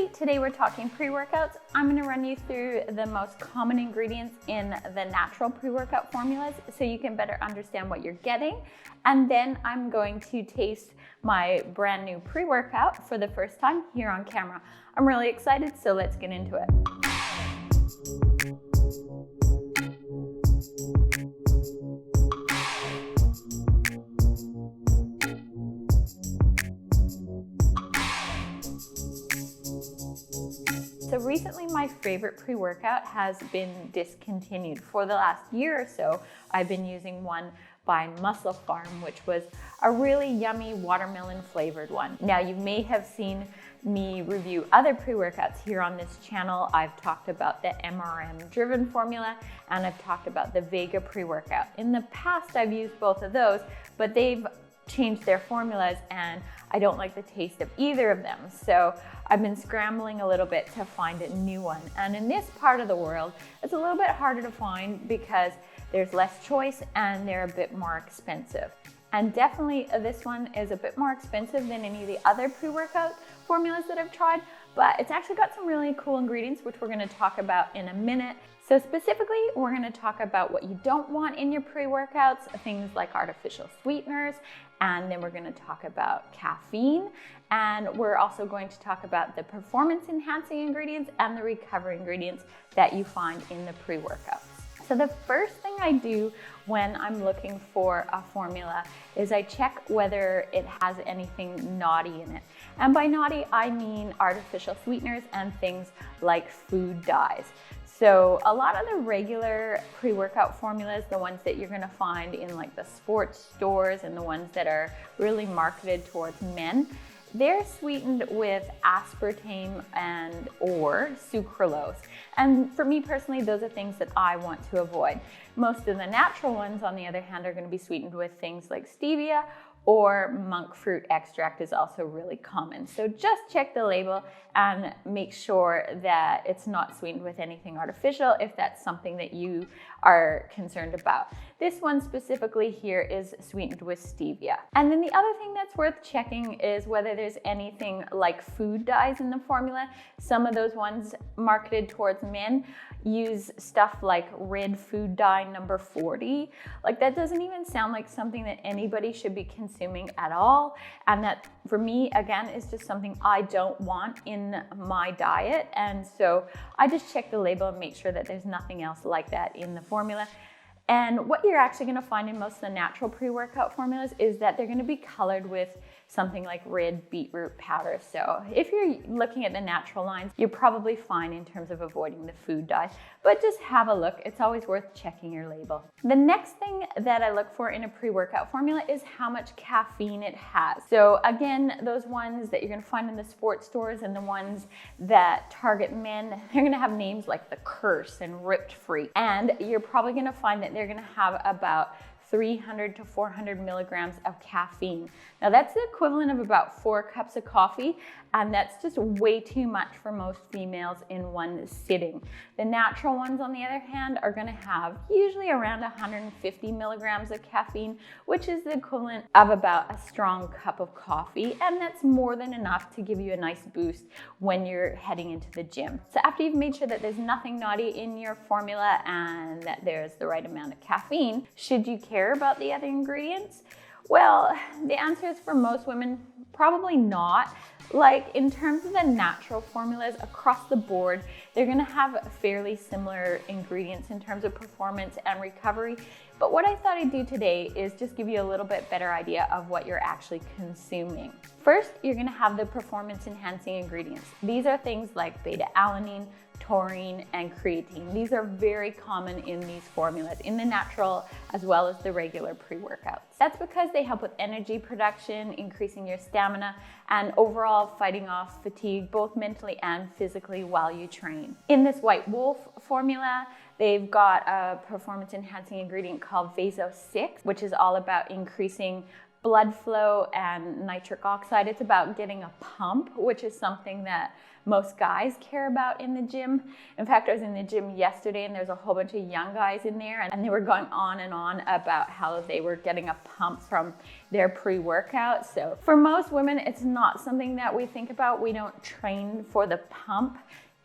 Specifically, today we're talking pre-workouts. I'm going to run you through the most common ingredients in the natural pre-workout formulas so you can better understand what you're getting. And then I'm going to taste my brand new pre-workout for the first time here on camera. I'm really excited, so let's get into it. So recently my favorite pre-workout has been discontinued. For the last year or so, I've been using one by Muscle Farm, which was a really yummy watermelon flavored one. Now you may have seen me review other pre-workouts here on this channel. I've talked about the MRM driven formula and I've talked about the Vega pre-workout. In the past I've used both of those, but they've changed their formulas and I don't like the taste of either of them. So I've been scrambling a little bit to find a new one. And in this part of the world, it's a little bit harder to find because there's less choice and they're a bit more expensive. And definitely this one is a bit more expensive than any of the other pre-workout formulas that I've tried, but it's actually got some really cool ingredients, which we're gonna talk about in a minute. So specifically, we're gonna talk about what you don't want in your pre-workouts, things like artificial sweeteners, and then we're gonna talk about caffeine, and we're also going to talk about the performance enhancing ingredients and the recovery ingredients that you find in the pre-workouts. So the first thing I do when I'm looking for a formula is I check whether it has anything naughty in it. And by naughty, I mean artificial sweeteners and things like food dyes. So a lot of the regular pre-workout formulas, the ones that you're gonna find in like the sports stores and the ones that are really marketed towards men, they're sweetened with aspartame and or sucralose. And for me personally, those are things that I want to avoid. Most of the natural ones, on the other hand, are gonna be sweetened with things like stevia, or monk fruit extract is also really common. So just check the label and make sure that it's not sweetened with anything artificial if that's something that you are concerned about. This one specifically here is sweetened with stevia. And then the other thing that's worth checking is whether there's anything like food dyes in the formula. Some of those ones marketed towards men use stuff like red food dye number 40. Like that doesn't even sound like something that anybody should be consuming at all. And that for me, again, is just something I don't want in my diet. And so I just check the label and make sure that there's nothing else like that in the formula. And what you're actually gonna find in most of the natural pre-workout formulas is that they're gonna be colored with something like red beetroot powder. So if you're looking at the natural lines, you're probably fine in terms of avoiding the food dye, but just have a look. It's always worth checking your label. The next thing that I look for in a pre-workout formula is how much caffeine it has. So again, those ones that you're gonna find in the sports stores and the ones that target men, they're gonna have names like the Curse and Ripped Free. And you're probably gonna find that they're gonna have about 300 to 400 milligrams of caffeine. Now that's the equivalent of about 4 cups of coffee, and that's just way too much for most females in one sitting. The natural ones, on the other hand, are gonna have usually around 150 milligrams of caffeine, which is the equivalent of about a strong cup of coffee, and that's more than enough to give you a nice boost when you're heading into the gym. So after you've made sure that there's nothing naughty in your formula and that there's the right amount of caffeine, should you care about the other ingredients? Well, the answer is for most women, probably not. Like in terms of the natural formulas across the board, they're gonna have fairly similar ingredients in terms of performance and recovery. But what I thought I'd do today is just give you a little bit better idea of what you're actually consuming. First, you're gonna have the performance enhancing ingredients. These are things like beta-alanine, taurine, and creatine. These are very common in these formulas, in the natural as well as the regular pre-workouts. That's because they help with energy production, increasing your stamina, and overall fighting off fatigue, both mentally and physically while you train. In this White Wolf formula, they've got a performance enhancing ingredient called Vaso 6, which is all about increasing blood flow and nitric oxide. It's about getting a pump, which is something that most guys care about in the gym. In fact, I was in the gym yesterday and there's a whole bunch of young guys in there and they were going on and on about how they were getting a pump from their pre-workout. So for most women, it's not something that we think about. We don't train for the pump.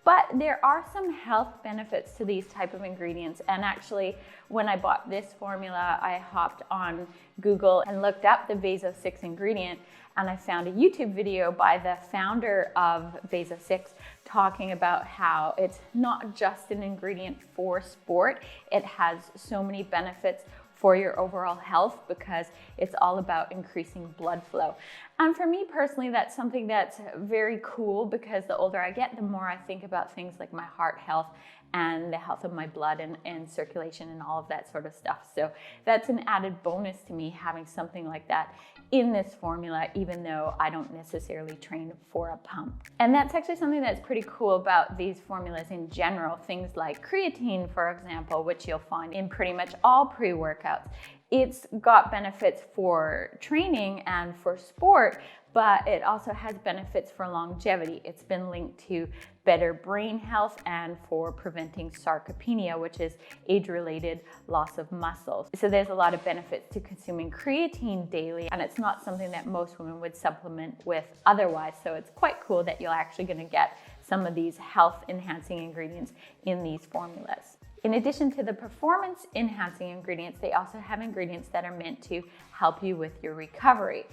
But there are some health benefits to these type of ingredients. And actually, when I bought this formula, I hopped on Google and looked up the Vaso 6 ingredient, and I found a YouTube video by the founder of Vaso 6 talking about how it's not just an ingredient for sport. It has so many benefits for your overall health because it's all about increasing blood flow. And for me personally, that's something that's very cool because the older I get, the more I think about things like my heart health and the health of my blood and circulation and all of that sort of stuff. So that's an added bonus to me having something like that in this formula, even though I don't necessarily train for a pump. And that's actually something that's pretty cool about these formulas in general. Things like creatine, for example, which you'll find in pretty much all pre-workouts. It's got benefits for training and for sport, but it also has benefits for longevity. It's been linked to better brain health and for preventing sarcopenia, which is age-related loss of muscles. So there's a lot of benefits to consuming creatine daily, and it's not something that most women would supplement with otherwise. So it's quite cool that you're actually going to get some of these health-enhancing ingredients in these formulas. In addition to the performance-enhancing ingredients, they also have ingredients that are meant to help you with your recovery.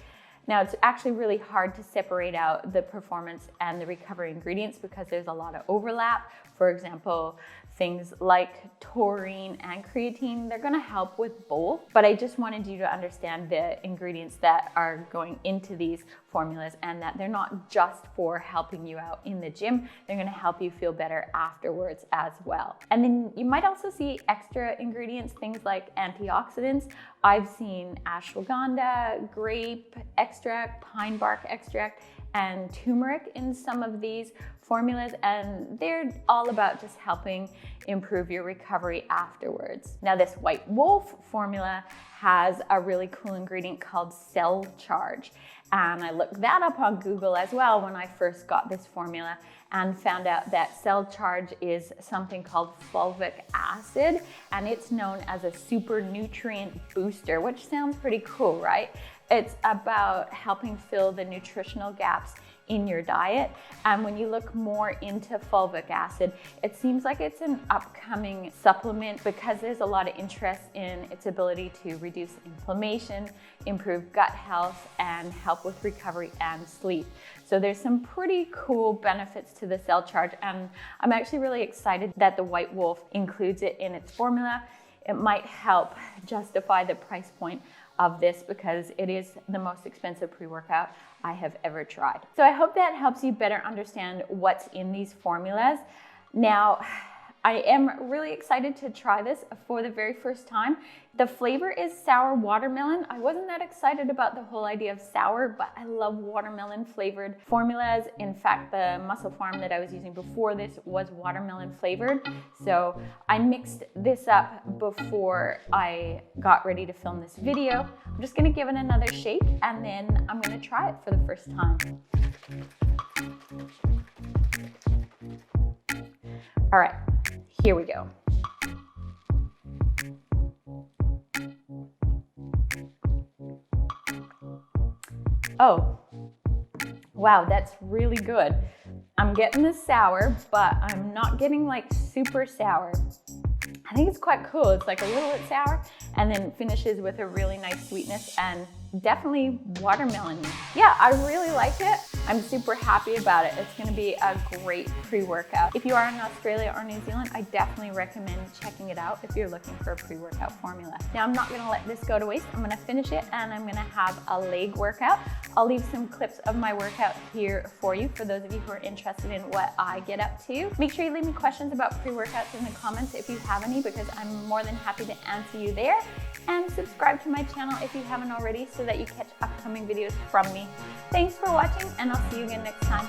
Now, it's actually really hard to separate out the performance and the recovery ingredients because there's a lot of overlap. For example, things like taurine and creatine, they're gonna help with both. But I just wanted you to understand the ingredients that are going into these formulas and that they're not just for helping you out in the gym, they're gonna help you feel better afterwards as well. And then you might also see extra ingredients, things like antioxidants. I've seen ashwagandha, grape extract, pine bark extract, and turmeric in some of these formulas, and they're all about just helping improve your recovery afterwards. Now, this White Wolf formula has a really cool ingredient called cell charge, and I looked that up on Google as well when I first got this formula and found out that cell charge is something called fulvic acid, and it's known as a super nutrient booster, which sounds pretty cool, right? It's about helping fill the nutritional gaps in your diet. And when you look more into fulvic acid, it seems like it's an upcoming supplement because there's a lot of interest in its ability to reduce inflammation, improve gut health, and help with recovery and sleep. So there's some pretty cool benefits to the cell charge, and I'm actually really excited that the White Wolf includes it in its formula. It might help justify the price point of this because it is the most expensive pre-workout I have ever tried. So I hope that helps you better understand what's in these formulas. Now, I am really excited to try this for the very first time. The flavor is sour watermelon. I wasn't that excited about the whole idea of sour, but I love watermelon flavored formulas. In fact, the Muscle Farm that I was using before this was watermelon flavored. So I mixed this up before I got ready to film this video. I'm just gonna give it another shake and then I'm gonna try it for the first time. All right, here we go. Oh, wow, that's really good. I'm getting the sour, but I'm not getting like super sour. I think it's quite cool. It's like a little bit sour and then finishes with a really nice sweetness and definitely watermelon-y. Yeah, I really like it. I'm super happy about it. It's gonna be a great pre-workout. If you are in Australia or New Zealand, I definitely recommend checking it out if you're looking for a pre-workout formula. Now, I'm not gonna let this go to waste. I'm gonna finish it and I'm gonna have a leg workout. I'll leave some clips of my workout here for you, for those of you who are interested in what I get up to. Make sure you leave me questions about pre-workouts in the comments if you have any, because I'm more than happy to answer you there. And subscribe to my channel if you haven't already so that you catch upcoming videos from me. Thanks for watching, and I'll see you again next time.